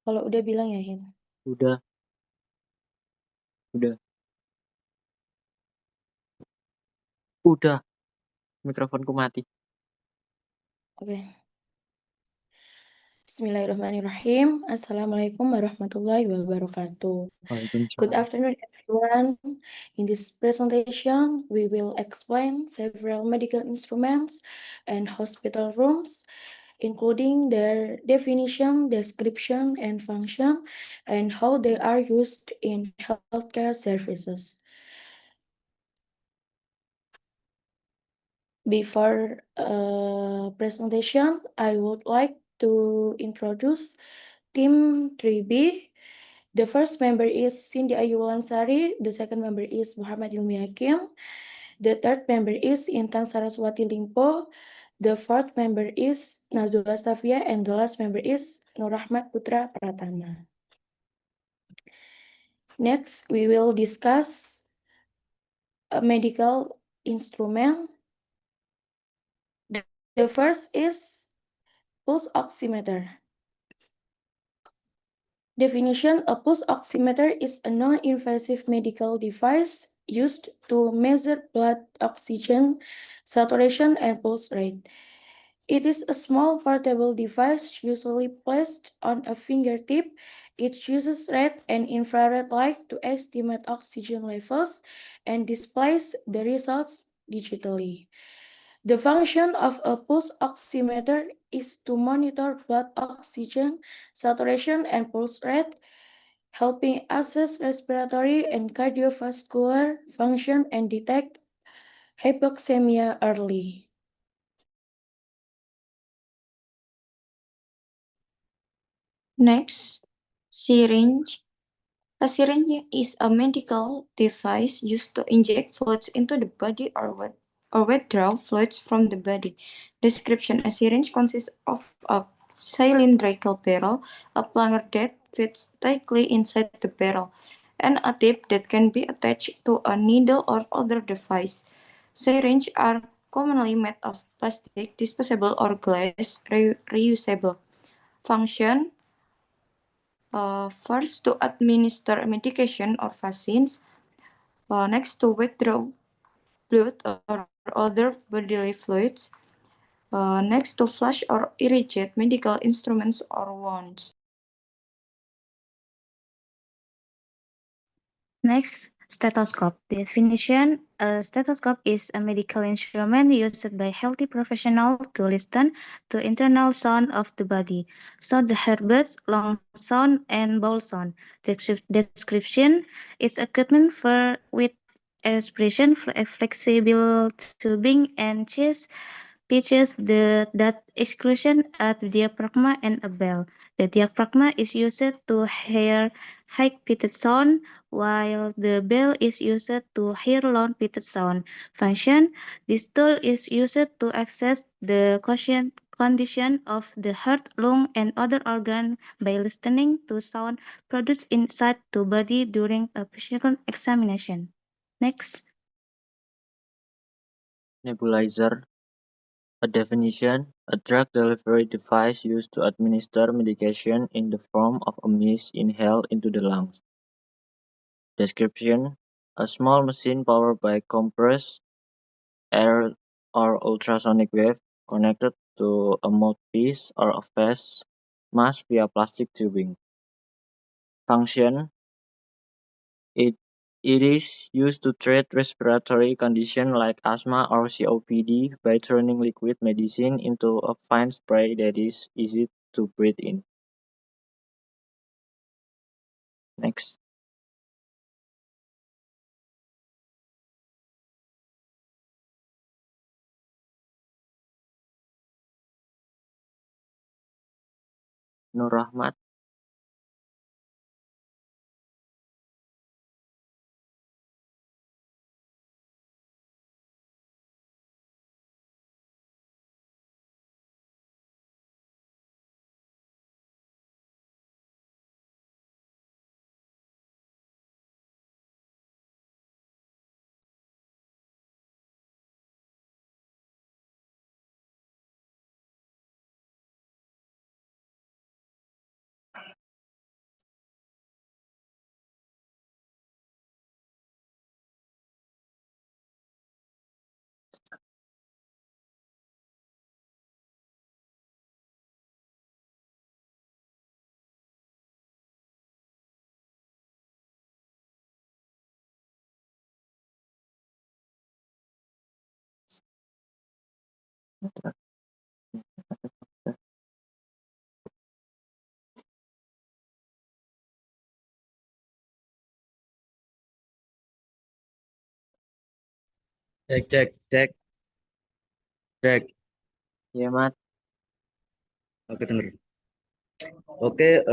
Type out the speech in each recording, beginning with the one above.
Kalau udah bilang ya, Hin. Udah. Mikrofonku mati. Oke. Bismillahirrahmanirrahim. Assalamualaikum warahmatullahi wabarakatuh. Good Waalaikumsalam. afternoon, everyone. In this presentation, we will explain several medical instruments and hospital rooms, including their definition, description, and function, and how they are used in healthcare services. Before presentation, I would like to introduce Team 3B. The first member is Cindy Ayu Wolansari. The second member is Muhammad Ilmi Hakim. The third member is Intan Saraswati Limpo. The fourth member is Nazwa Safia. And the last member is Nur Rahmat Putra Pratama. Next, we will discuss a medical instrument. The first is pulse oximeter. Definition: a pulse oximeter is a non-invasive medical device used to measure blood oxygen saturation and pulse rate. It is a small portable device usually placed on a fingertip. It uses red and infrared light to estimate oxygen levels and displays the results digitally. The function of a pulse oximeter is to monitor blood oxygen saturation and pulse rate, helping assess respiratory and cardiovascular function and detect hypoxemia early. Next, syringe. A syringe is a medical device used to inject fluids into the body or withdraw fluids from the body. Description: a syringe consists of a cylindrical barrel, a plunger that fits tightly inside the barrel, and a tip that can be attached to a needle or other device. Syringes are commonly made of plastic, disposable, or glass, reusable. Function: first, to administer medication or vaccines. Next, to withdraw blood or other bodily fluids. Next, to flush or irrigate medical instruments or wounds. Next, stethoscope. Definition: a stethoscope is a medical instrument used by healthy professionals to listen to internal sound of the body, so the heartbeat, lung sound, and bowel sound. Description: it's equipment with respiration, flexible tubing, and chest pitches that exclusion at diaphragm and a bell. The diaphragm is used to hear high-pitched sound, while the bell is used to hear low-pitched sound. Function: this tool is used to assess the condition of the heart, lung, and other organ by listening to sound produced inside the body during a physical examination. Next. Nebulizer. A definition: a drug delivery device used to administer medication in the form of a mist inhaled into the lungs. Description: a small machine powered by compressed air or ultrasonic wave connected to a mouthpiece or a face mask via plastic tubing. Function: it is used to treat respiratory conditions like asthma or COPD by turning liquid medicine into a fine spray that is easy to breathe in. Next. Nur Rahmat. Cek. Ya, Mat. Oke, denger. Oke,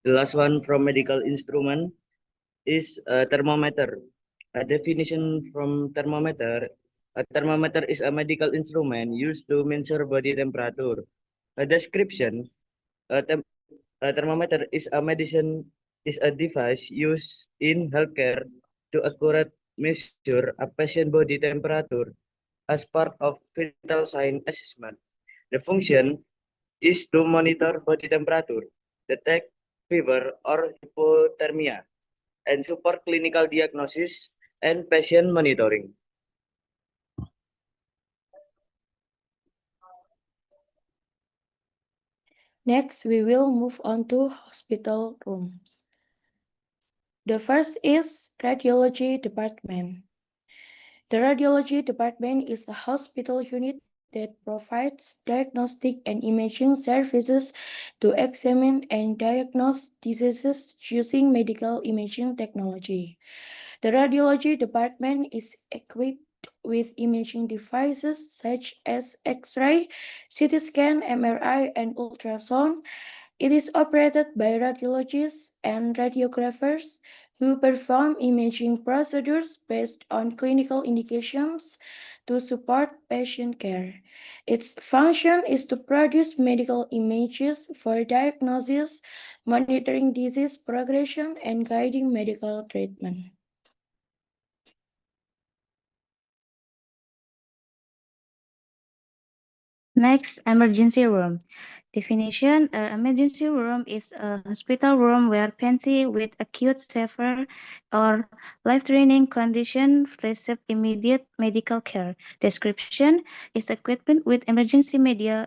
the last one from medical instrument is a thermometer. A definition from thermometer. A thermometer is a medical instrument used to measure body temperature. A description. A, tem- a thermometer is a device used in healthcare to accurate measure a patient body temperature as part of vital sign assessment. The function is to monitor body temperature, detect fever or hypothermia, and support clinical diagnosis and patient monitoring. Next, we will move on to hospital rooms. The first is radiology department. The radiology department is a hospital unit that provides diagnostic and imaging services to examine and diagnose diseases using medical imaging technology. The radiology department is equipped with imaging devices such as X-ray, CT scan, MRI, and ultrasound. It is operated by radiologists and radiographers who perform imaging procedures based on clinical indications to support patient care. Its function is to produce medical images for diagnosis, monitoring disease progression, and guiding medical treatment. Next, emergency room. Definition: emergency room is a hospital room where patients with acute, severe, or life-threatening condition receive immediate medical care. Description: is equipment with emergency medical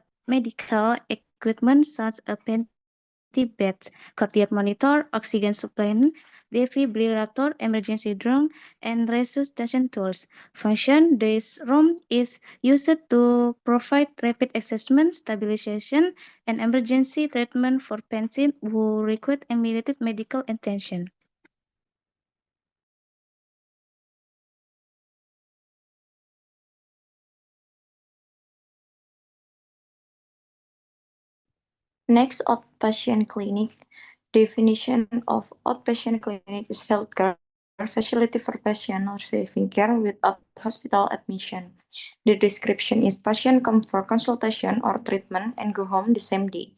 equipment such as beds, cardiac monitor, oxygen supply, defibrillator, emergency drone, and resuscitation tools. Function: this room is used to provide rapid assessment, stabilization, and emergency treatment for patients who require immediate medical attention. Next, outpatient clinic. Definition of outpatient clinic is healthcare facility for patients receiving care without hospital admission. The description is patient come for consultation or treatment and go home the same day.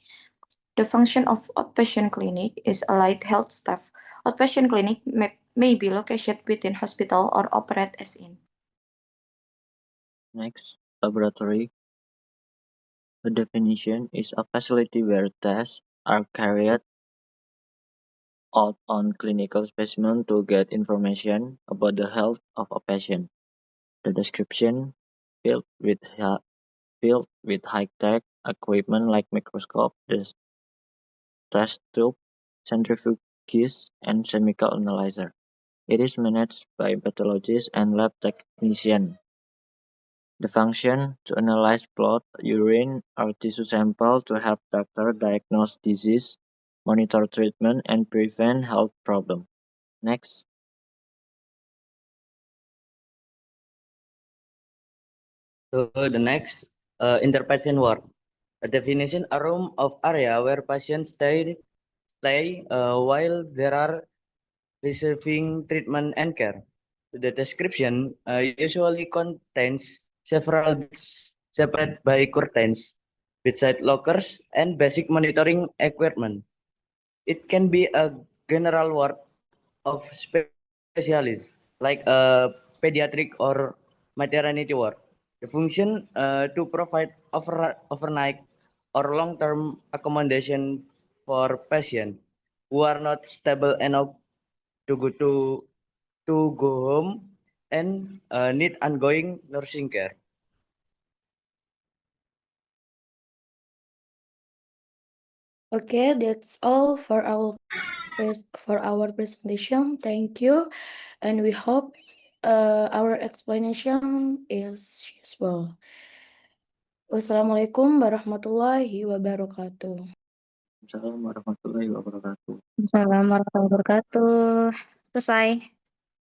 The function of outpatient clinic is allied health staff. Outpatient clinic may be located within hospital or operate as in. Next, laboratory. The definition is a facility where tests are carried out on clinical specimen to get information about the health of a patient. The description filled with high-tech equipment like microscope, the test tube, centrifuges, and chemical analyzer. It is managed by pathologists and lab technicians. The function: to analyze blood, urine, or tissue sample to help doctor diagnose disease, monitor treatment, and prevent health problems. Next. So the next, interpatient ward. A definition: a room of area where patients stay while there are receiving treatment and care. The description usually contains several beds separated by curtains, bedside lockers, and basic monitoring equipment. It can be a general ward of specialists like a pediatric or maternity ward. The function to provide overnight or long-term accommodation for patients who are not stable enough to go home and need ongoing nursing care. Okay, that's all for our presentation. Thank you, and we hope our explanation is useful. Wassalamualaikum warahmatullahi wabarakatuh. Assalamualaikum warahmatullahi wabarakatuh. Assalamualaikum warahmatullahi wabarakatuh. Selesai.